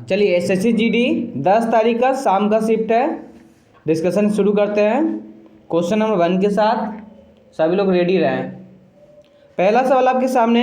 चलिए SSC GD 10 तारीख का शाम का शिफ्ट है। डिस्कशन शुरू करते हैं क्वेश्चन नंबर 1 के साथ। सभी लोग रेडी रहें। पहला सवाल आपके सामने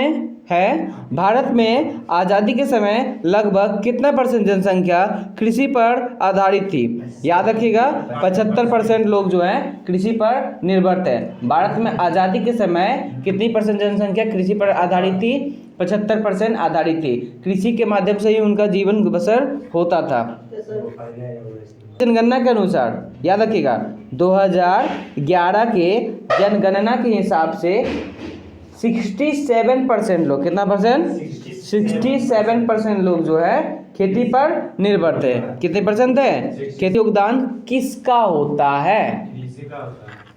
है, भारत में आज़ादी के समय लगभग कितना % जनसंख्या कृषि पर आधारित थी? याद रखिएगा 75% लोग जो हैं कृषि पर निर्भर थे। भारत में आज़ादी के समय कितनी % जनसंख्या कृषि पर आधारित थी? 75% आधारित थी। कृषि के माध्यम से ही उनका जीवन बसर होता था। जनगणना के अनुसार याद रखिएगा 2011 के जनगणना के हिसाब से 67% लोग, कितना परसेंट? 67% लोग जो है खेती पर निर्भर थे। कितने % थे? खेती योगदान किसका होता है?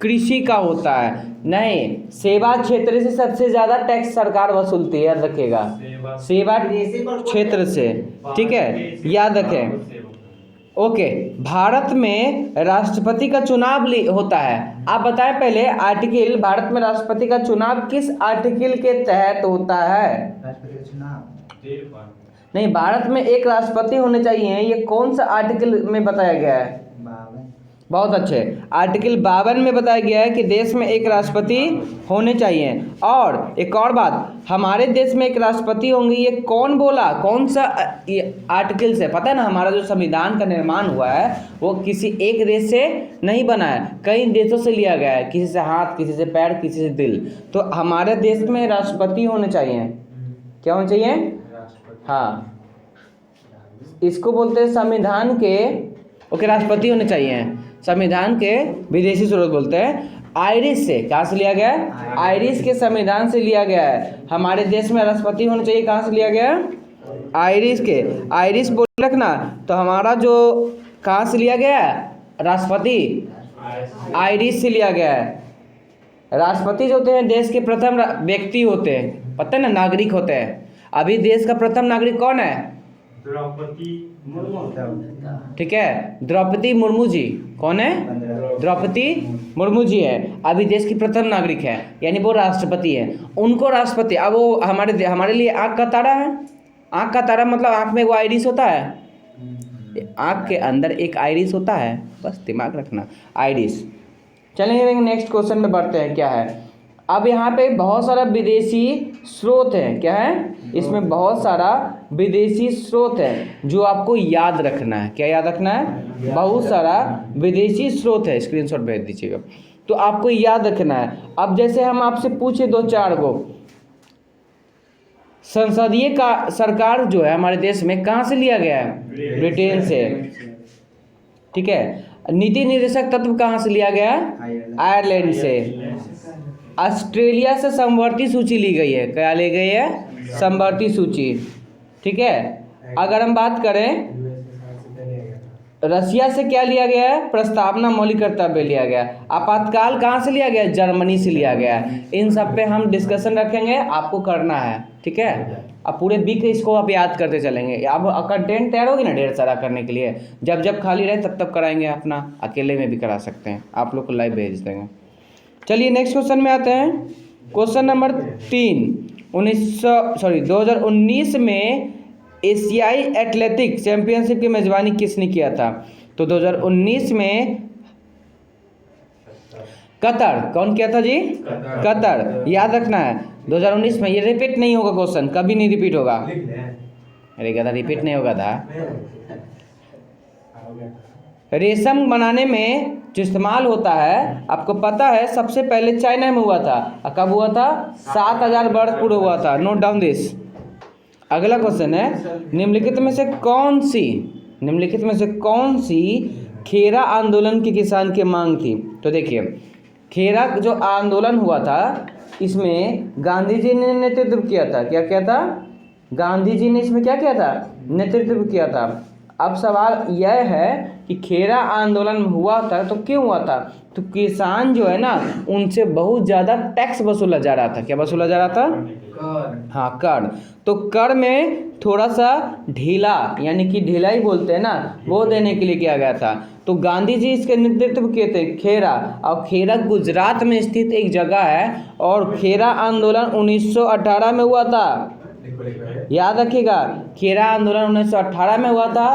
कृषि का होता है। नहीं, सेवा क्षेत्र से सबसे ज्यादा टैक्स सरकार वसूलती है, याद रखिएगा, सेवा क्षेत्र से। ठीक है, याद रखें। ओके, भारत में राष्ट्रपति का चुनाव होता है। आप बताएं पहले आर्टिकल, भारत में राष्ट्रपति का चुनाव किस आर्टिकल के तहत होता है? राष्ट्रपति का चुनाव नहीं, भारत में एक राष्ट्रपति होने चाहिए, ये कौन सा आर्टिकल में बताया गया है? बहुत अच्छे, आर्टिकल 52 में बताया गया है कि देश में एक राष्ट्रपति होने चाहिए। और एक और बात, हमारे देश में एक राष्ट्रपति होंगे, ये कौन बोला? कौन सा आर्टिकल से? पता है ना, हमारा जो संविधान का निर्माण हुआ है वो किसी एक देश से नहीं बना है, कई देशों से लिया गया है, किसी से हाथ, किसी से पैर, किसी से दिल। तो हमारे देश में राष्ट्रपति होने चाहिए। क्या होने चाहिए? हाँ, इसको बोलते हैं संविधान के, ओके, राष्ट्रपति होने चाहिए। संविधान के विदेशी स्रोत बोलते हैं। आयरिश से, कहाँ से लिया गया है? आयरिश के संविधान से लिया गया है। हमारे देश में राष्ट्रपति होने चाहिए, कहाँ से लिया गया है? आयरिश के। आयरिश बोल रखना, तो हमारा जो कहाँ से लिया गया है राष्ट्रपति? आयरिश से लिया गया है। राष्ट्रपति जो होते हैं देश के प्रथम व्यक्ति होते हैं, पता है ना, नागरिक होते हैं। अभी देश का प्रथम नागरिक कौन है? द्रौपदी मुर्मू। ठीक है, द्रौपदी मुर्मू जी। कौन है? द्रौपदी मुर्मू जी है, अभी देश की प्रथम नागरिक है, यानी वो राष्ट्रपति है। उनको राष्ट्रपति, अब वो हमारे लिए आँख का तारा है। आँख का तारा मतलब आँख में वो आइरिस होता है, आँख के अंदर एक आइरिस होता है, बस दिमाग रखना, आइरिस। चलेंगे नेक्स्ट क्वेश्चन में बढ़ते हैं। क्या है? अब यहाँ पे बहुत सारा विदेशी स्रोत है। क्या है? इसमें बहुत सारा विदेशी स्रोत है जो आपको याद रखना है। क्या याद रखना है? बहुत सारा विदेशी स्रोत है, स्क्रीनशॉट भेज दीजिएगा। तो आपको याद रखना है। अब जैसे हम आपसे पूछे 2-4 को, संसदीय का सरकार जो है हमारे देश में कहाँ से लिया गया है? ब्रिटेन से। ठीक है, नीति निर्देशक तत्व कहाँ से लिया गया है? आयरलैंड से। ऑस्ट्रेलिया से समवर्ती सूची ली गई है। क्या ली गई है? समवर्ती सूची। ठीक है, अगर हम बात करें रसिया से क्या लिया गया है? प्रस्तावना मौलिक कर्तव्य लिया गया। आपातकाल कहाँ से लिया गया? जर्मनी से लिया गया। इन सब पे हम डिस्कशन रखेंगे, आपको करना है। ठीक है, अब पूरे वीक इसको आप याद करते चलेंगे। अब कंटेंट तैयार होगी ना ढेर सारा करने के लिए, जब जब खाली रहे तब तब कराएंगे। अपना अकेले में भी करा सकते हैं, आप लोग को लाइव भेज देंगे। चलिए नेक्स्ट क्वेश्चन में आते हैं। क्वेश्चन नंबर 3, 2019 में एशियाई एथलेटिक्स चैंपियनशिप की मेजबानी किसने किया था? तो 2019 में कतर। कौन किया था जी? कतर। याद रखना है 2019 में, ये रिपीट नहीं होगा क्वेश्चन, कभी नहीं रिपीट होगा। अरे गधा, रिपीट नहीं होगा था। रेशम बनाने में जो इस्तेमाल होता है, आपको पता है सबसे पहले चाइना में हुआ था। कब हुआ था? 7000 वर्ष पूर्व हुआ था। Note down this. अगला क्वेश्चन है, निम्नलिखित में से कौन सी खेरा आंदोलन के किसान की मांग थी? तो देखिए, खेरा जो आंदोलन हुआ था इसमें गांधी जी ने नेतृत्व किया था। क्या किया था? गांधी जी ने इसमें क्या किया था? नेतृत्व किया था। अब सवाल यह है कि खेरा आंदोलन हुआ था तो क्यों हुआ था? तो किसान जो है ना, उनसे बहुत ज़्यादा टैक्स वसूला जा रहा था। क्या वसूला जा रहा था? कर। हाँ, कर। तो कर में थोड़ा सा ढीला, यानी कि ढिलाई बोलते हैं ना, वो देने के लिए किया गया था। तो गांधी जी इसके नेतृत्व किए थे। खेरा, और खेरा गुजरात में स्थित एक जगह है, और खेरा आंदोलन 1918 में हुआ था। याद रखिएगा, खेरा आंदोलन 1918 में हुआ था।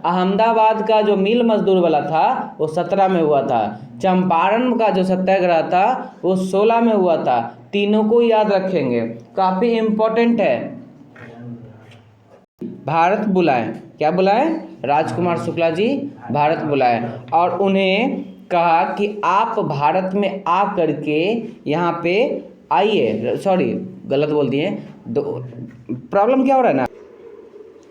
अहमदाबाद का जो मिल मजदूर वाला था वो 17 में हुआ था। चंपारण का जो सत्याग्रह था वो 16 में हुआ था। तीनों को याद रखेंगे, काफ़ी इम्पोर्टेंट है। भारत बुलाए, क्या बुलाए? राजकुमार शुक्ला जी भारत बुलाए और उन्हें कहा कि आप भारत में आ करके यहाँ पे आइए। सॉरी, गलत बोल दिए, प्रॉब्लम क्या हो रहा है ना।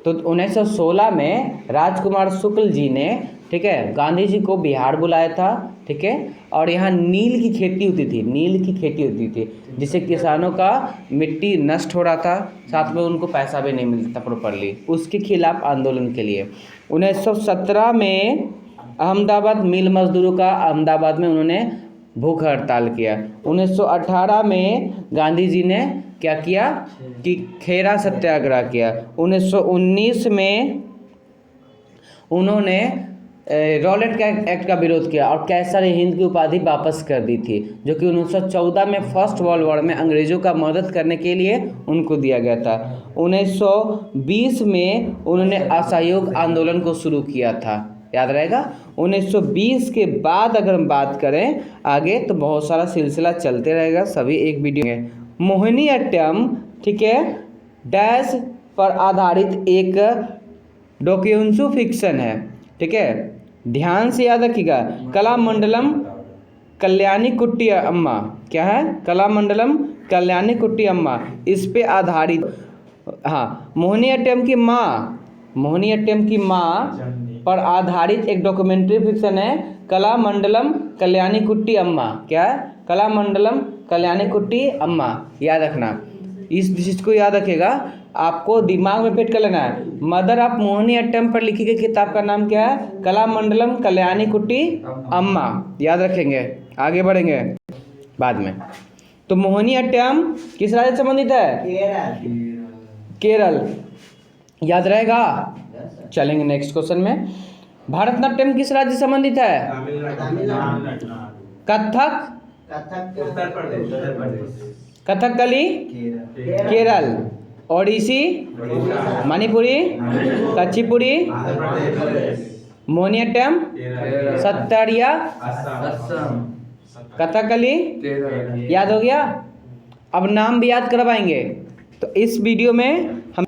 तो 1916 में राजकुमार शुक्ल जी ने, ठीक है, गांधी जी को बिहार बुलाया था, ठीक है, और यहाँ नील की खेती होती थी, नील की खेती होती थी, जिससे किसानों का मिट्टी नष्ट हो रहा था, साथ में उनको पैसा भी नहीं मिलता था प्रॉपरली, उसके खिलाफ आंदोलन के लिए 1917 में अहमदाबाद मिल मजदूरों का अहमदाबाद में उन्होंने भूख हड़ताल किया। 1918 में गांधी जी ने क्या किया कि खेरा सत्याग्रह किया। 1919 में उन्होंने रॉलेट एक्ट का विरोध किया और कैसर हिंद की उपाधि वापस कर दी थी, जो कि 1914 में फर्स्ट वर्ल्ड वॉर में अंग्रेज़ों का मदद करने के लिए उनको दिया गया था। 1920 में उन्होंने असहयोग आंदोलन को शुरू किया था, याद रहेगा। 1920 के बाद अगर हम बात करें आगे तो बहुत सारा सिलसिला चलते रहेगा, सभी एक वीडियो में। मोहिनीअट्टम, ठीक है, डैश पर आधारित एक डॉक्यूमेंट्री फिक्शन है, ठीक है, ध्यान से याद रखिएगा। कलामंडलम कल्याणी कुट्टी अम्मा, क्या है? कलामंडलम कल्याणी कुट्टी अम्मा, इस पे आधारित। हाँ, मोहिनीअट्टम की माँ पर आधारित एक डॉक्यूमेंट्री फिक्शन है कलामंडलम कल्याणी कुट्टी अम्मा। क्या है? कलामंडलम कल्याणी कुट्टी अम्मा, याद रखना। इस चीज़ को याद रखिएगा, आपको दिमाग में फिट कर लेना है। मदर ऑफ मोहिनीअट्टम पर लिखी गई किताब का नाम क्या है? कलामंडलम कल्याणी कुट्टी अम्मा, याद रखेंगे। आगे बढ़ेंगे बाद में। तो मोहिनीअट्टम किस राज्य से संबंधित है? केरल, याद रहेगा। चलेंगे नेक्स्ट क्वेश्चन में। भारतनाट्यम किस राज्य से संबंधित है? कथक, कथकली केरल, ओडिसी मणिपुरी, कच्चीपुड़ी मोहिनीअट्टम सत्तरिया कथकली, याद हो गया। अब नाम भी याद करवाएंगे। तो इस वीडियो में हम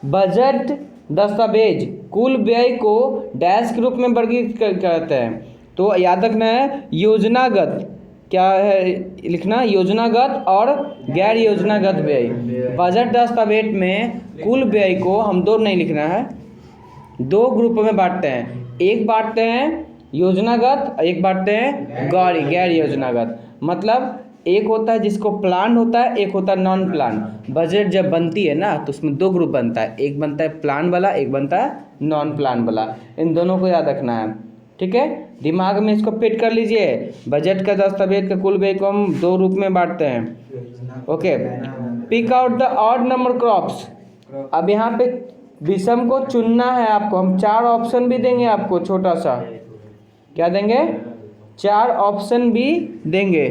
बजट दस्तावेज कुल व्यय को डैश के रूप में वर्गीकृत करते हैं। तो याद रखना है, योजनागत क्या है लिखना, योजनागत और गैर योजनागत व्यय। बजट दस्तावेज में कुल व्यय को हम दो नहीं लिखना है, दो ग्रुप में बांटते हैं। एक बांटते हैं योजनागत, एक बांटते हैं गैर योजनागत। मतलब एक होता है जिसको प्लान होता है, एक होता है नॉन प्लान। बजट जब बनती है ना तो उसमें दो ग्रुप बनता है, एक बनता है प्लान वाला, एक बनता है नॉन प्लान वाला। इन दोनों को याद रखना है, ठीक है, दिमाग में इसको फिट कर लीजिए। बजट का दस्तावेज का कुल व्यय को हम दो रूप में बांटते हैं। Okay, pick out the odd number crops. अब यहाँ पे विषम को चुनना है आपको, हम 4 ऑप्शन भी देंगे आपको, छोटा सा क्या देंगे, 4 ऑप्शन भी देंगे।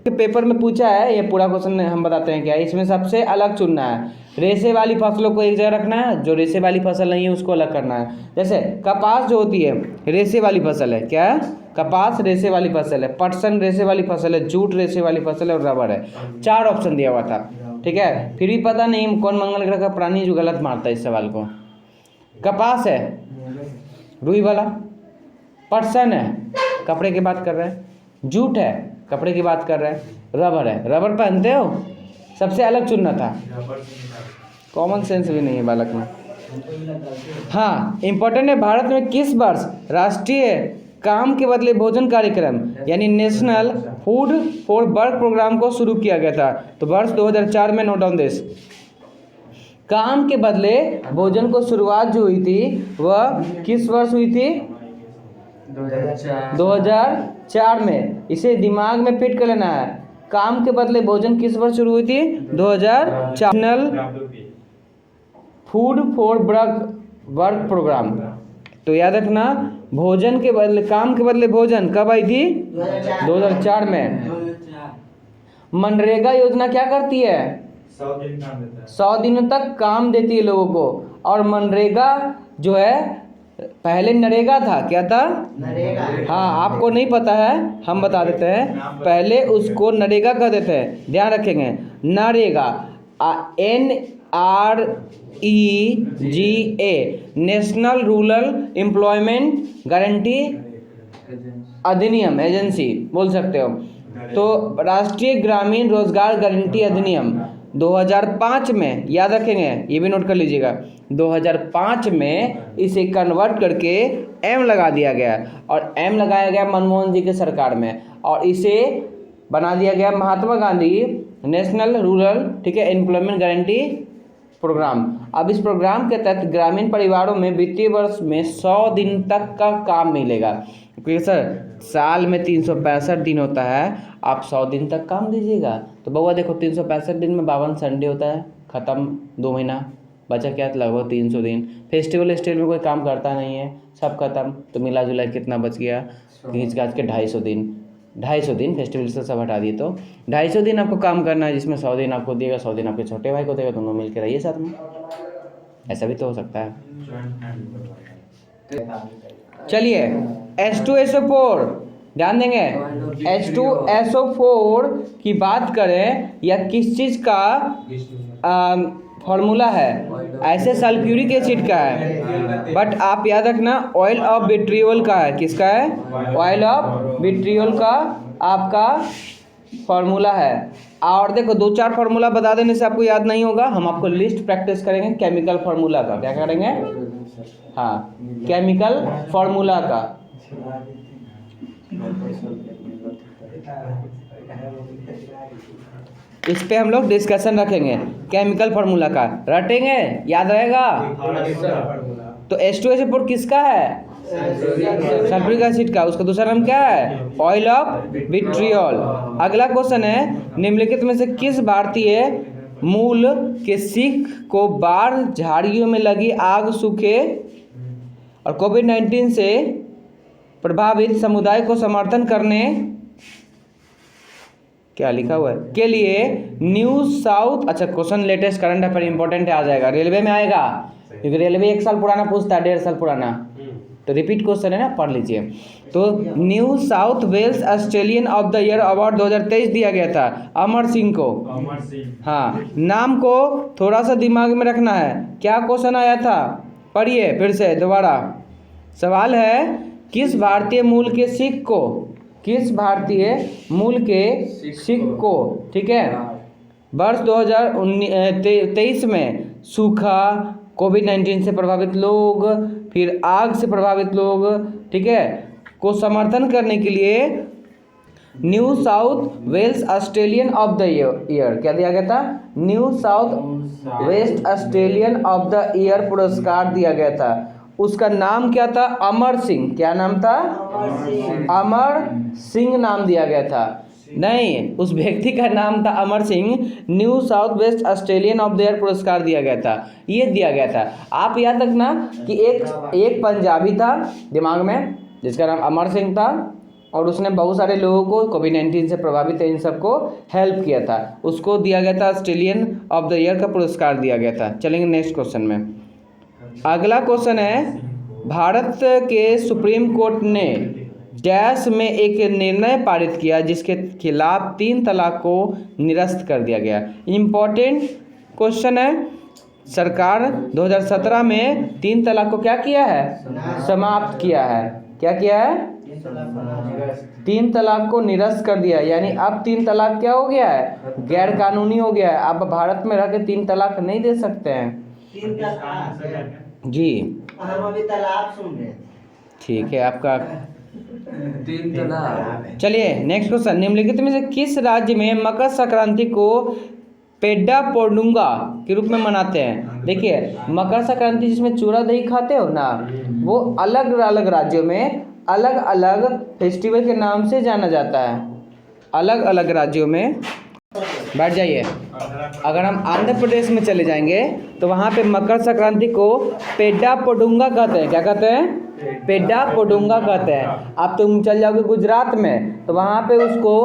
पेपर में पूछा है, ये पूरा क्वेश्चन हम बताते हैं क्या है। इसमें सबसे अलग चुनना है, रेशे वाली फसलों को एक जगह रखना है, जो रेशे वाली फसल नहीं है उसको अलग करना है। जैसे कपास जो होती है रेशे वाली फसल है, क्या है? कपास रेशे वाली फसल है, पटसन रेशे वाली फसल है, जूट रेशे वाली फसल है और रबर है। 4 ऑप्शन दिया हुआ था, ठीक है। फिर भी पता नहीं कौन मंगल ग्रह का प्राणी जो गलत मारता है इस सवाल को। कपास है रुई वाला, पटसन है कपड़े की बात कर रहे हैं, जूट है कपड़े की बात कर रहे हैं, रबर है रबर पहनते हो। सबसे अलग चुनना था, कॉमन सेंस भी नहीं है बालक में। हाँ, इम्पोर्टेंट है, भारत में किस वर्ष राष्ट्रीय काम के बदले भोजन कार्यक्रम यानी national food for work programme को शुरू किया गया था? तो वर्ष 2004 में। Note down this. काम के बदले भोजन को शुरुआत जो हुई थी वह किस वर्ष हुई थी? 2004 में। इसे दिमाग में फिट कर लेना है। काम के बदले भोजन किस वर्ष शुरू हुई थी? 2004। National food for work programme. तो याद रखना, भोजन के बदले काम के बदले भोजन कब आई थी? 2004 में। मनरेगा योजना क्या करती है? 100 दिन काम देता है। 100 दिनों तक काम देती है लोगों को। और मनरेगा जो है, पहले नरेगा था, क्या था? नरेगा। हाँ, आपको नहीं पता है, हम बता देते हैं। पहले उसको नरेगा कहते थे, ध्यान रखेंगे। NREGA, NREGA, national rural employment guarantee अधिनियम, एजेंसी बोल सकते हो। तो राष्ट्रीय ग्रामीण रोजगार गारंटी अधिनियम 2005 में, याद रखेंगे, ये भी नोट कर लीजिएगा, 2005 में इसे कन्वर्ट करके एम लगा दिया गया। और एम लगाया गया मनमोहन जी के सरकार में, और इसे बना दिया गया महात्मा गांधी नेशनल रूरल, ठीक है, एम्प्लॉयमेंट गारंटी प्रोग्राम। अब इस प्रोग्राम के तहत ग्रामीण परिवारों में वित्तीय वर्ष में 100 दिन तक का काम मिलेगा। क्योंकि सर साल में 365 दिन होता है, आप 100 दिन तक काम दीजिएगा तो बउआ देखो 365 दिन में 52 संडे होता है, ख़त्म 2 महीना, बचा क्या? लगभग 300 दिन। फेस्टिवल स्टेट में कोई काम करता नहीं है, सब खत्म, तो मिला जुला कितना बच गया? खींच काच के 250 दिन। 250 दिन फेस्टिवल से सब हटा दिए तो 250 दिन आपको काम करना है, जिसमें 100 दिन आपको दिएगा, 100 दिन आपके छोटे भाई को देगा, दोनों मिल के रहिए साथ में। ऐसा भी तो हो सकता है। चलिए H2SO4 ध्यान देंगे। H2SO4 की बात करें या किस चीज़ का फॉर्मूला है? ऐसे सल्फ्यूरिक एसिड का है, बट आप याद रखना ऑयल ऑफ विट्रियोल का है। किसका है? ऑयल ऑफ विट्रियोल का आपका फॉर्मूला है। और देखो 2-4 फार्मूला बता देने से आपको याद नहीं होगा, हम आपको लिस्ट प्रैक्टिस करेंगे केमिकल फार्मूला का। क्या करेंगे? हाँ, केमिकल फार्मूला का। इस पे हम लोग डिस्कशन रखेंगे, केमिकल फार्मूला का रटेंगे, याद रहेगा। तो H2SO4 किसका है? सल्फ्यूरिक एसिड का। उसका दूसरा नाम क्या है? Oil of vitriol. अगला क्वेश्चन है, निम्नलिखित में से किस भारतीय मूल के सिख को बाढ़, झाड़ियों में लगी आग, सूखे और कोविड-19 से प्रभावित समुदाय को समर्थन करने, क्या लिखा हुआ है, के लिए न्यू साउथ, अच्छा question latest current affair important है, आ जाएगा, रेलवे में आएगा, क्योंकि रेलवे 1 साल पुराना पूछता है, 1.5 साल पुराना, तो रिपीट क्वेश्चन है ना, पढ़ लीजिए। तो New South Wales Australian of the year award 2023 दिया गया था अमर सिंह को। अमर सिंह। हाँ, नाम को थोड़ा सा दिमाग में रखना है। क्या क्वेश्चन आया था? पढ़िए फिर से दोबारा। सवाल है, किस भारतीय मूल के सिख को, किस भारतीय मूल के सिख को, ठीक है, वर्ष 2023 में सूखा, कोविड-19 से प्रभावित लोग, फिर आग से प्रभावित लोग, ठीक है, को समर्थन करने के लिए New South Wales Australian of the year क्या दिया गया था? New south west Australian of the year पुरस्कार दिया गया था। उसका नाम क्या था? अमर सिंह। क्या नाम था? अमर सिंह नाम दिया गया था। नहीं, उस व्यक्ति का नाम था Amar Singh. New south west Australian of the year पुरस्कार दिया गया था, ये दिया गया था। आप याद रखना कि एक पंजाबी था दिमाग में, जिसका नाम अमर सिंह था, और उसने बहुत सारे लोगों को कोविड-19 से प्रभावित है इन सबको हेल्प किया था, उसको दिया गया था ऑस्ट्रेलियन ऑफ द ईयर का पुरस्कार दिया गया था। चलेंगे नेक्स्ट क्वेश्चन में। अगला क्वेश्चन है, भारत के सुप्रीम कोर्ट ने डैश में एक निर्णय पारित किया जिसके खिलाफ 3 तलाक को निरस्त कर दिया गया। इम्पोर्टेंट क्वेश्चन है। सरकार 2017 में 3 तलाक को क्या किया है? समाप्त किया है। क्या किया है? 3 तलाक को निरस्त कर दिया, यानी अब 3 तलाक क्या हो गया है? गैर कानूनी हो गया है। आप भारत में रह के 3 तलाक नहीं दे सकते हैं। 3 तलाक जी, हम अभी तलाक सुन रहे हैं। ठीक है आपका। 3 तलाक। चलिए नेक्स्ट क्वेश्चन, निम्नलिखित में से किस राज्य में मकर संक्रांति को पेड्डा पोडुंगा के रूप में मनाते हैं? देखिए, मकर संक्रांति जिसमें चूड़ा दही खाते हो ना, वो अलग अलग राज्यों में अलग अलग फेस्टिवल के नाम से जाना जाता है। अलग अलग राज्यों में, बैठ जाइए। अगर हम आंध्र प्रदेश में चले जाएंगे तो वहाँ पे मकर संक्रांति को पेड्डा पोडुंगा कहते हैं। क्या कहते हैं? पेड्डा पोडुंगा कहते हैं। अब तुम चल जाओगे गुजरात में तो वहाँ पे उसको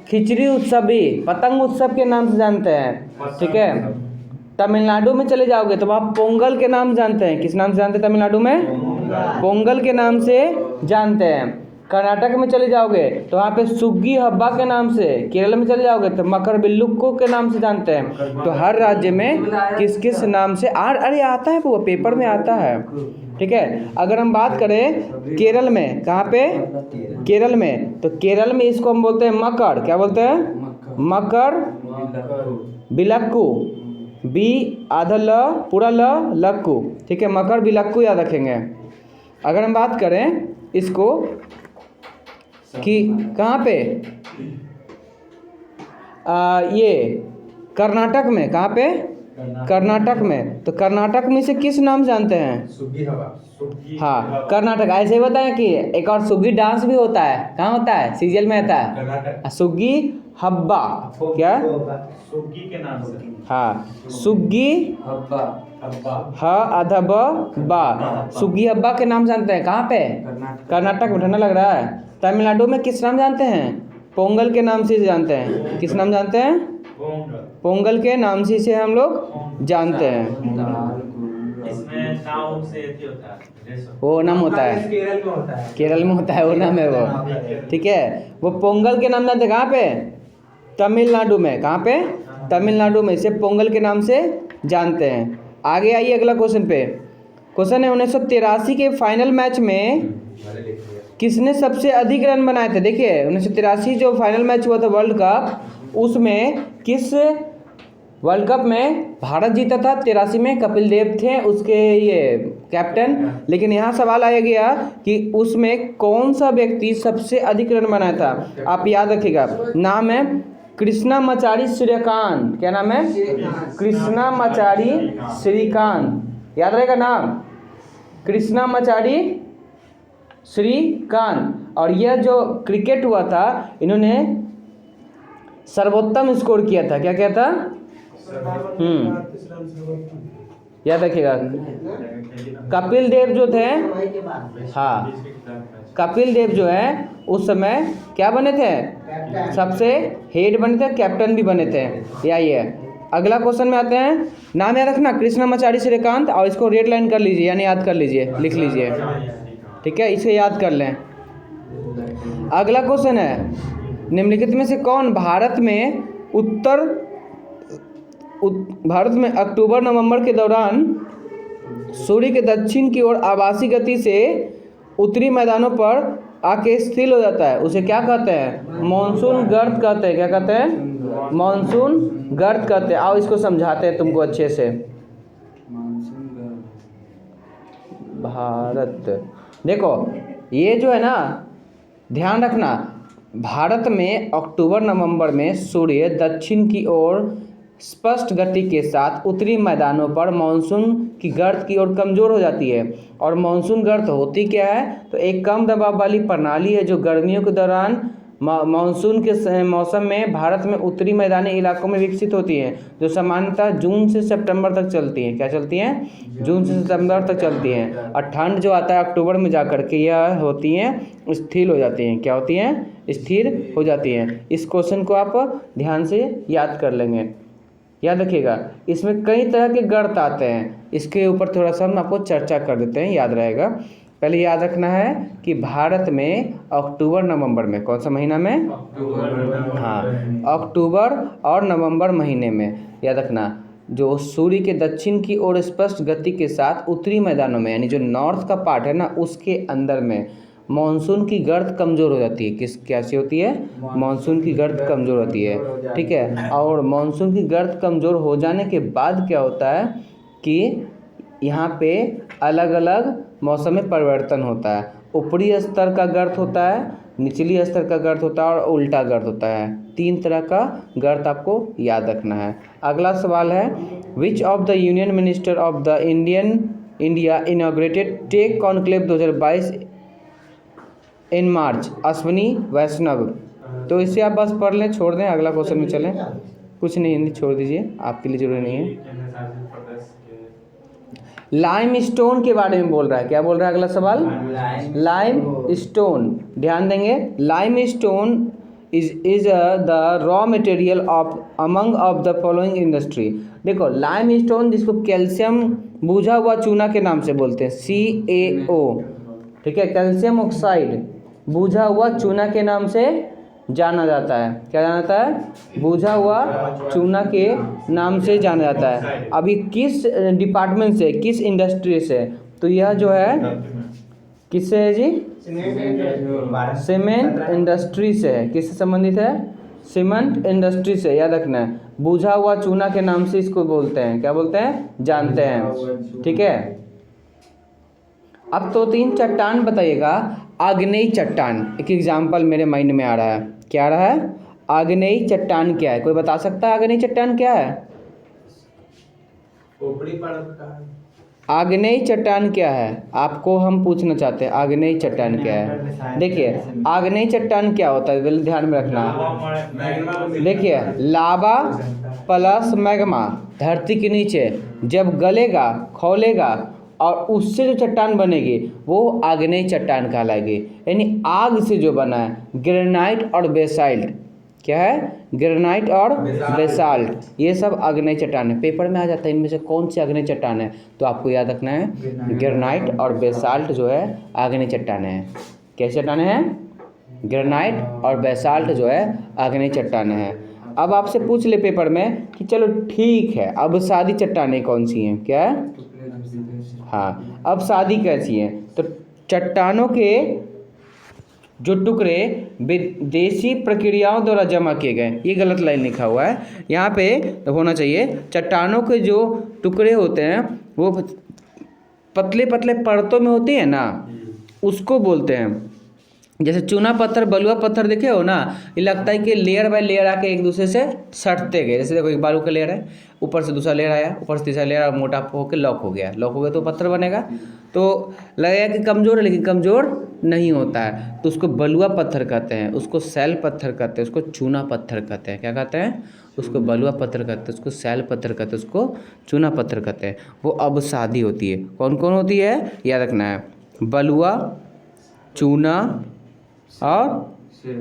खिचड़ी उत्सव भी पतंग उत्सव के नाम से जानते हैं, ठीक है। तमिलनाडु में चले जाओगे तो वहाँ पोंगल के नाम जानते हैं, किस नाम से जानते हैं तमिलनाडु में? पोंगल के नाम से जानते हैं। कर्नाटक में चले जाओगे तो वहाँ पे सुग्गी हब्बा के नाम से, केरल में चले जाओगे तो मकर बिल्लुक्को के नाम से जानते हैं। तो हर राज्य में किस किस नाम से अरे आता है वो पेपर में आता है, ठीक है। अगर हम बात करें केरल में, कहाँ पे? केरल में, तो केरल में इसको हम बोलते हैं मकर, क्या बोलते हैं? मकर बिलक्कू, बी आधा ल पूरा ल लक्कू, ठीक है। मकर बिलक्कू याद रखेंगे। अगर हम बात करें इसको कि कहाँ पे ये कर्नाटक में, कहाँ पे? कर्नाटक में, तो कर्नाटक में से किस नाम जानते हैं? सुग्गी हवा। सुग्गी हाँ कर्नाटक। ऐसे ही बताएं कि एक और सुग्गी डांस भी होता है, कहाँ होता है? सीरियल में आता है कर्नाटक। सुग्गी हब्बा, क्या? सुग्गी के नाम से। हाँ सुग्गी हब्बा हब्बा। ह आधा ब बा, सुग्गी हब्बा के नाम जानते हैं, कहाँ पे? कर्नाटक में। ठंडा लग रहा है। तमिलनाडु में किस नाम जानते हैं? पोंगल के नाम से जानते हैं। किस नाम जानते हैं? पोंगल। पोंगल के नाम से इसे हम लोग जानते हैं। इसमें नाव से ऐसे होता है, रेशम। वो नाम होता है, केरल में होता है। केरल में होता है, वो नाम है वो, ठीक है। वो पोंगल के नाम जानते हैं, कहाँ पे? तमिलनाडु में। कहाँ पे? तमिलनाडु में इसे पोंगल के नाम से जानते हैं। आगे आइए अगला क्वेश्चन पे। क्वेश्चन है 1983 के फाइनल मैच में किसने सबसे अधिक रन बनाए थे? देखिए 1983 जो फाइनल मैच हुआ था वर्ल्ड कप, उसमें किस वर्ल्ड कप में भारत जीता था? 83 में कपिल देव थे उसके ये कैप्टन। लेकिन यहाँ सवाल आया गया कि उसमें कौन सा व्यक्ति सबसे अधिक रन बनाया था? आप याद रखिएगा, नाम है कृष्णामाचारी श्रीकांत। क्या नाम है? कृष्णामाचारी श्रीकांत, याद रहेगा नाम, कृष्णामाचारी श्रीकांत। और यह जो क्रिकेट हुआ था, इन्होंने सर्वोत्तम स्कोर किया था। क्या किया था? याद रखिएगा। कपिल देव जो थे, हाँ कपिल देव जो है उस समय क्या बने थे? सबसे हेड बने थे, कैप्टन भी बने थे। यही है। अगला क्वेश्चन में आते हैं। नाम याद रखना कृष्णामाचारी श्रीकांत, और इसको रेड लाइन कर लीजिए, यानी याद कर लीजिए, लिख लीजिए, ठीक है। इसे याद कर लें। अगला क्वेश्चन है, निम्नलिखित में से कौन भारत में अक्टूबर नवंबर के दौरान सूर्य के दक्षिण की ओर आभासी गति से उत्तरी मैदानों पर आके स्थिर हो जाता है? उसे क्या कहते हैं? मॉनसून गर्त कहते हैं। क्या कहते हैं? मॉनसून गर्त कहते हैं। आओ इसको समझाते हैं तुमको अच्छे से। भारत, देखो ये जो है ना, ध्यान रखना, भारत में अक्टूबर नवंबर में सूर्य दक्षिण की ओर स्पष्ट गति के साथ उत्तरी मैदानों पर मानसून की गर्त की ओर कमज़ोर हो जाती है। और मानसून गर्त होती क्या है? तो एक कम दबाव वाली प्रणाली है जो गर्मियों के दौरान मानसून के मौसम में भारत में उत्तरी मैदानी इलाकों में विकसित होती है, जो सामान्यतः जून से सितंबर तक चलती हैं। क्या चलती हैं? जून से सितंबर तक चलती हैं। और ठंड जो आता है अक्टूबर में जाकर के यह होती हैं स्थिर हो जाती हैं। क्या होती हैं? स्थिर हो जाती हैं। इस क्वेश्चन को आप ध्यान से याद कर लेंगे। याद रखिएगा, इसमें कई तरह के गर्त आते हैं, इसके ऊपर थोड़ा सा हम आपको चर्चा कर देते हैं, याद रहेगा। पहले याद रखना है कि भारत में अक्टूबर नवंबर में, कौन सा महीना में? हाँ, अक्टूबर और नवंबर महीने में याद रखना, जो सूर्य के दक्षिण की ओर स्पष्ट गति के साथ उत्तरी मैदानों में, यानी जो नॉर्थ का पार्ट है ना, उसके अंदर में मानसून की गर्त कमज़ोर हो जाती है। कैसी होती है? मानसून की गर्त कमज़ोर होती है, ठीक है। और मानसून की गर्त कमज़ोर हो जाने के बाद क्या होता है कि यहाँ पे अलग अलग मौसम में परिवर्तन होता है। ऊपरी स्तर का गर्त होता है, निचली स्तर का गर्त होता है और उल्टा गर्त होता है। 3 तरह का गर्त आपको याद रखना है। अगला सवाल है, which of the union minister of the India inaugurated tech conclave 2022 in March? Ashwini Vaishnaw. तो इसे आप बस पढ़ लें, छोड़ दें, अगला क्वेश्चन में चलें। कुछ नहीं, हिंदी छोड़ दीजिए, आपके लिए जरूरी नहीं है। लाइम स्टोन के बारे में बोल रहा है। क्या बोल रहा है? अगला सवाल, लाइम स्टोन। ध्यान देंगे, lime stone is the raw material of among of the following industry. देखो लाइमस्टोन जिसको कैल्शियम बुझा हुआ चूना के नाम से बोलते हैं, CaO, ठीक है, कैल्शियम ऑक्साइड बुझा हुआ चूना के नाम से जाना जाता है। क्या जाना जाता है? बुझा हुआ चूना के नाम से जाना जाता है। अभी किस डिपार्टमेंट से, किस इंडस्ट्री से? तो यह जो है किससे है जी? सीमेंट इंडस्ट्री से है। किससे संबंधित है? सीमेंट इंडस्ट्री से, याद रखना है। बुझा हुआ चूना के नाम से इसको बोलते हैं, क्या बोलते हैं? जानते हैं, ठीक है। अब तो 3 चट्टान बताइएगा। आग्नेय चट्टान, एक एग्जाम्पल मेरे माइंड में आ रहा है। क्या आ रहा है? आग्नेय चट्टान क्या है? कोई बता सकता है आग्नेय चट्टान क्या है? आग्नेय चट्टान क्या है? आपको हम पूछना चाहते हैं आग्नेय चट्टान क्या है। देखिए आग्नेय चट्टान क्या होता है, पहले ध्यान में रखना। देखिए लावा प्लस मैग्मा धरती के नीचे जब गलेगा, खौलेगा और उससे जो चट्टान बनेगी वो आग्नेय चट्टान कहलाएगी। यानी आग से जो बना है, ग्रेनाइट और बेसाल्ट। क्या है? ग्रेनाइट और बेसाल्ट, ये सब आग्नेय चट्टान है। पेपर में आ जाता है इनमें से कौन सी आग्नेय चट्टान है, तो आपको याद रखना है ग्रेनाइट और बेसाल्ट जो है आग्नेय चट्टान है। कैसे चट्टान है? ग्रेनाइट और बेसाल्ट जो है आग्नेय चट्टान है। अब आपसे पूछ ले पेपर में कि चलो ठीक है, अब सादी चट्टानें कौन सी हैं? क्या है? हाँ, अब सादी कैसी है? तो चट्टानों के जो टुकड़े विदेशी प्रक्रियाओं द्वारा जमा किए गए, ये गलत लाइन लिखा हुआ है, यहाँ पे होना चाहिए चट्टानों के जो टुकड़े होते हैं वो पतले पतले परतों में होती है ना, उसको बोलते हैं। जैसे चूना पत्थर, बलुआ पत्थर देखे हो ना, ये लगता है कि लेयर बाय लेयर आके एक दूसरे से सटते गए। जैसे देखो एक बालू का लेयर है, ऊपर से दूसरा लेयर आया, ऊपर से तीसरा लेयर और मोटा होकर लॉक हो गया। लॉक हो गया तो पत्थर बनेगा, तो लगेगा कि कमज़ोर है, लेकिन कमज़ोर नहीं होता है। तो उसको बलुआ पत्थर कहते हैं, उसको सैल पत्थर कहते हैं, उसको चूना पत्थर कहते हैं। क्या कहते हैं? उसको बलुआ पत्थर कहते हैं, उसको सैल पत्थर कहते हैं, उसको चूना पत्थर कहते हैं। वो अब शादी होती है। कौन कौन होती है? याद रखना है, बलुआ, चूना और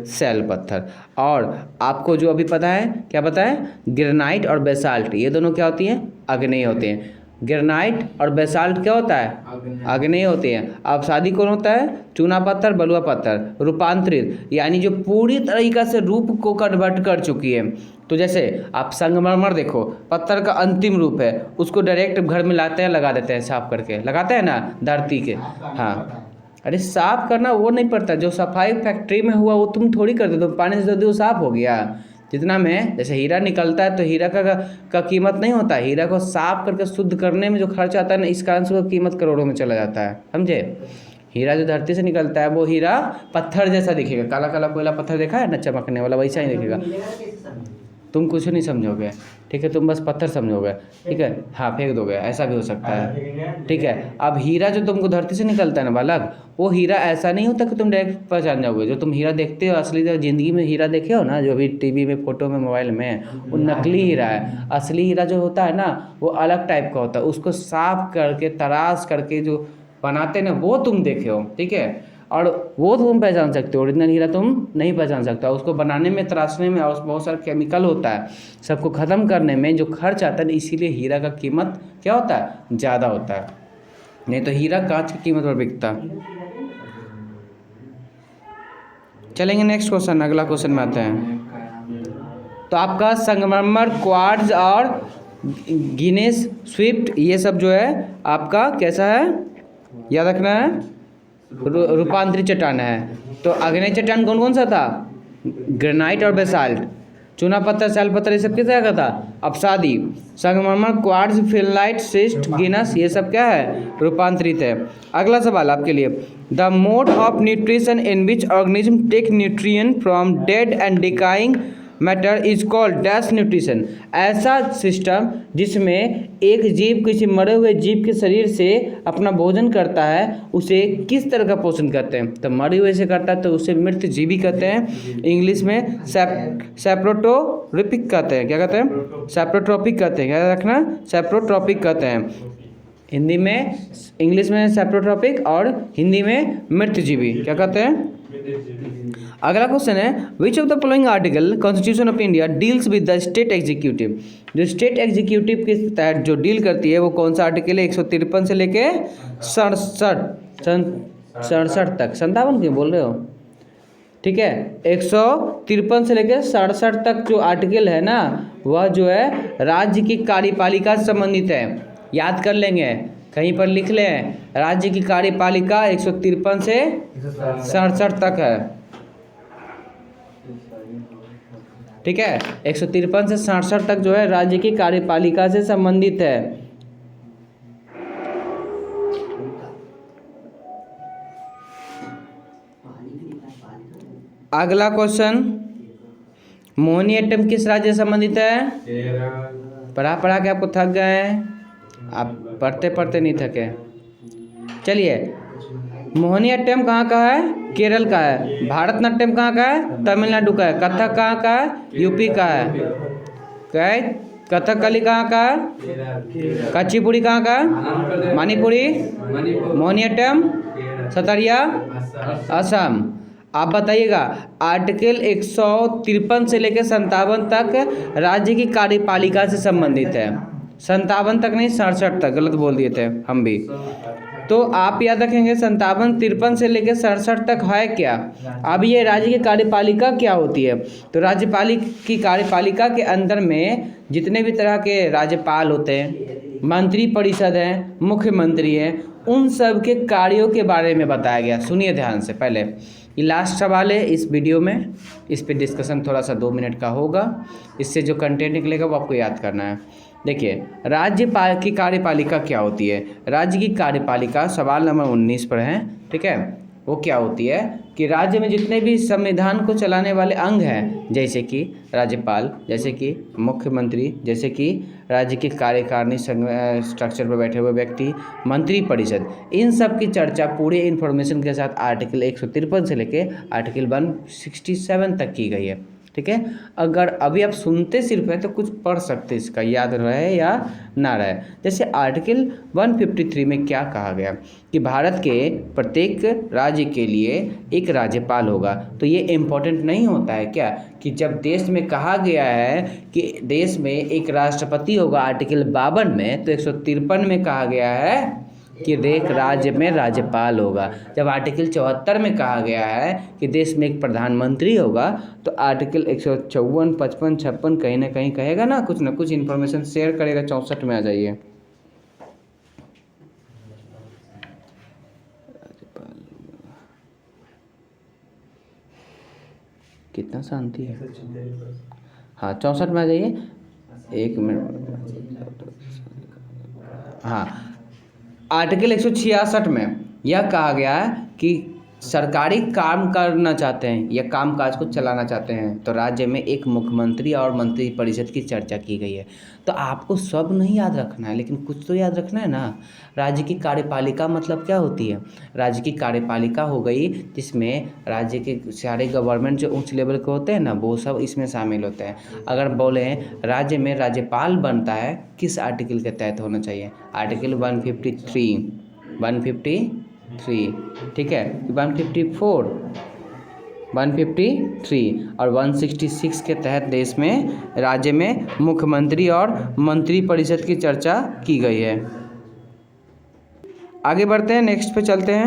सैल पत्थर। और आपको जो अभी पता है, क्या पता है? ग्रेनाइट और बेसाल्ट, ये दोनों क्या होती हैं? आग्नेय होते हैं। ग्रेनाइट और बेसाल्ट क्या होता है? आग्नेय होते हैं। अब शादी कौन होता है? चूना पत्थर, बलुआ पत्थर, रूपांतरित, यानी जो पूरी तरीका से रूप को कन्वर्ट कर चुकी है। तो जैसे आप संगमरमर देखो, पत्थर का अंतिम रूप है, उसको डायरेक्ट घर में लाते हैं, लगा देते हैं, साफ करके लगाते हैं ना धरती के। हाँ, अरे साफ करना वो नहीं पड़ता, जो सफाई फैक्ट्री में हुआ वो तुम थोड़ी कर दो, पानी से दो साफ हो गया। जितना में जैसे हीरा निकलता है तो हीरा का कीमत नहीं होता, हीरा को साफ करके शुद्ध करने में जो खर्च आता है ना, इस कारण से वो कीमत करोड़ों में चला जाता है, समझे। हीरा जो धरती से निकलता है वो हीरा पत्थर जैसा दिखेगा, काला काला कोयला पत्थर देखा है ना, चमकने वाला, वैसा ही दिखेगा। तुम कुछ नहीं समझोगे, ठीक है, तुम बस पत्थर समझोगे, ठीक है, हाँ फेंक दोगे, ऐसा भी हो सकता है, ठीक है। अब हीरा जो तुमको धरती से निकलता है ना बालक, वो हीरा ऐसा नहीं होता कि तुम डायरेक्ट पहचान जाओगे। जो तुम हीरा देखते हो असली ज़िंदगी में हीरा देखे हो ना, जो भी टीवी में, फोटो में, मोबाइल में, वो नकली हीरा है। असली हीरा जो होता है ना, वो अलग टाइप का होता है, उसको साफ करके तराश करके जो बनाते हैं ना, वो तुम देखे हो, ठीक है। और वो तुम पहचान सकते हो, ओरिजिनल हीरा तुम नहीं पहचान सकता। उसको बनाने में, तराशने में और बहुत सारा केमिकल होता है, सबको ख़त्म करने में जो खर्च आता है, इसीलिए हीरा का कीमत क्या होता है? ज़्यादा होता है। नहीं तो हीरा कांच की कीमत पर बिकता। चलेंगे नेक्स्ट क्वेश्चन, अगला क्वेश्चन में आते हैं। तो आपका संगमरमर, क्वार्ट्ज और गिनेस स्विफ्ट, ये सब जो है आपका कैसा है, याद रखना है, रूपांतरित चट्टान है। तो आग्नेय चट्टान कौन कौन सा था? ग्रेनाइट और बेसाल्ट, चूना पत्थर, सैल पत्थर, ये सब किस तरह का था? अपसादी। संगमरमर, क्वार्ट्ज, फिनलाइट, शिस्ट, गिनस, ये सब क्या है? रूपांतरित है। अगला सवाल आपके लिए, the mode of nutrition in which organism take nutrient from dead and decaying matter is called dash nutrition. ऐसा सिस्टम जिसमें एक जीव किसी मरे हुए जीव के शरीर से अपना भोजन करता है, उसे किस तरह का पोषण कहते हैं? तो मरे हुए से करता है तो उसे मृत जीवी कहते हैं। इंग्लिश में सैप्रोट्रोपिक कहते हैं। क्या कहते हैं? सैप्रोट्रोपिक कहते हैं। क्या रखना? सैप्रोट्रोपिक कहते हैं। हिंदी में, इंग्लिश में सैप्रोट्रोपिक और हिंदी में मृत जीवी। क्या कहते हैं? अगला क्वेश्चन है which of the following article constitution of India deals with the state executive. जो स्टेट एग्जीक्यूटिव के तहत जो डील करती है वो कौन सा आर्टिकल है? 153 से लेके 67 तक। 57 क्यों बोल रहे हो? ठीक है, 153 से लेकर 67 तक जो आर्टिकल है ना वह जो है राज्य की कार्यपालिका से संबंधित है। याद कर लेंगे, कहीं पर लिख लें, राज्य की कार्यपालिका 153 से 67 तक है। ठीक है, 153 से 67 तक जो है राज्य की कार्यपालिका से संबंधित है। अगला क्वेश्चन, मोहिनीअट्टम किस राज्य से संबंधित है? पढ़ा के आपको थक गए हैं, आप पढ़ते पढ़ते नहीं थके। चलिए, मोहिनीअट्टम कहाँ का है? केरल का है। भारतनाट्यम कहाँ का है? तमिलनाडु का है। कथक कहाँ का है? यूपी का है। क्या है? कथकली कहाँ का है? कुचिपुड़ी कहाँ का है? मणिपुरी। मोहिनीअट्टम सतरिया असम। आप बताइएगा, आर्टिकल 153 से लेकर 57 तक राज्य की कार्यपालिका से संबंधित है। 57 तक नहीं, 67 तक, गलत बोल दिए थे हम भी। तो आप याद रखेंगे 57-53 से लेकर 67 तक है क्या। अब ये राज्य की कार्यपालिका क्या होती है? तो की कार्यपालिका के अंदर में जितने भी तरह के राज्यपाल होते हैं, मंत्री परिषद हैं, मुख्यमंत्री हैं, उन सब के कार्यों के बारे में बताया गया। सुनिए ध्यान से। पहले ये लास्ट सवाल है इस वीडियो में, इस पे डिस्कशन थोड़ा सा 2 मिनट का होगा। इससे जो कंटेंट निकलेगा वो आपको याद करना है। देखिए, राज्य की कार्यपालिका क्या होती है? राज्य की कार्यपालिका सवाल नंबर 19 पर है। ठीक है, वो क्या होती है कि राज्य में जितने भी संविधान को चलाने वाले अंग हैं, जैसे कि राज्यपाल, जैसे कि मुख्यमंत्री, जैसे कि राज्य की कार्यकारिणी स्ट्रक्चर पर बैठे हुए व्यक्ति, मंत्री परिषद, इन सब की चर्चा पूरे इन्फॉर्मेशन के साथ आर्टिकल 153 से लेके आर्टिकल 167 तक की गई है। ठीक है, अगर अभी आप सुनते सिर्फ है तो कुछ पढ़ सकते, इसका याद रहे या ना रहे। जैसे आर्टिकल 153 में क्या कहा गया कि भारत के प्रत्येक राज्य के लिए एक राज्यपाल होगा। तो ये इम्पोर्टेंट नहीं होता है क्या कि जब देश में कहा गया है कि देश में एक राष्ट्रपति होगा आर्टिकल 52 में, तो 153 में कहा गया है कि एक राज्य में राज्यपाल होगा। जब आर्टिकल 74 में कहा गया है कि देश में एक प्रधानमंत्री होगा, तो आर्टिकल 154, 55, 56 कहीं ना कहीं कहेगा ना कुछ इन्फॉर्मेशन शेयर करेगा। 64 में आ जाइए। कितना शांति है। हाँ, 64 में आ जाइए। 1 मिनट। हाँ, आर्टिकल 166 में यह कहा गया है कि सरकारी काम करना चाहते हैं या कामकाज को चलाना चाहते हैं तो राज्य में एक मुख्यमंत्री और मंत्री परिषद की चर्चा की गई है। तो आपको सब नहीं याद रखना है, लेकिन कुछ तो याद रखना है ना। राज्य की कार्यपालिका मतलब क्या होती है? राज्य की कार्यपालिका हो गई जिसमें राज्य के सारे गवर्नमेंट जो उच्च लेवल के होते हैं ना, वो सब इसमें शामिल होते हैं। अगर बोलें राज्य में राज्यपाल बनता है, किस आर्टिकल के तहत होना चाहिए? आर्टिकल 153, ठीक है, 154, 153 और 166 के तहत देश में राज्य में मुख्यमंत्री और मंत्री परिषद की चर्चा की गई है। आगे बढ़ते हैं, नेक्स्ट पे चलते हैं।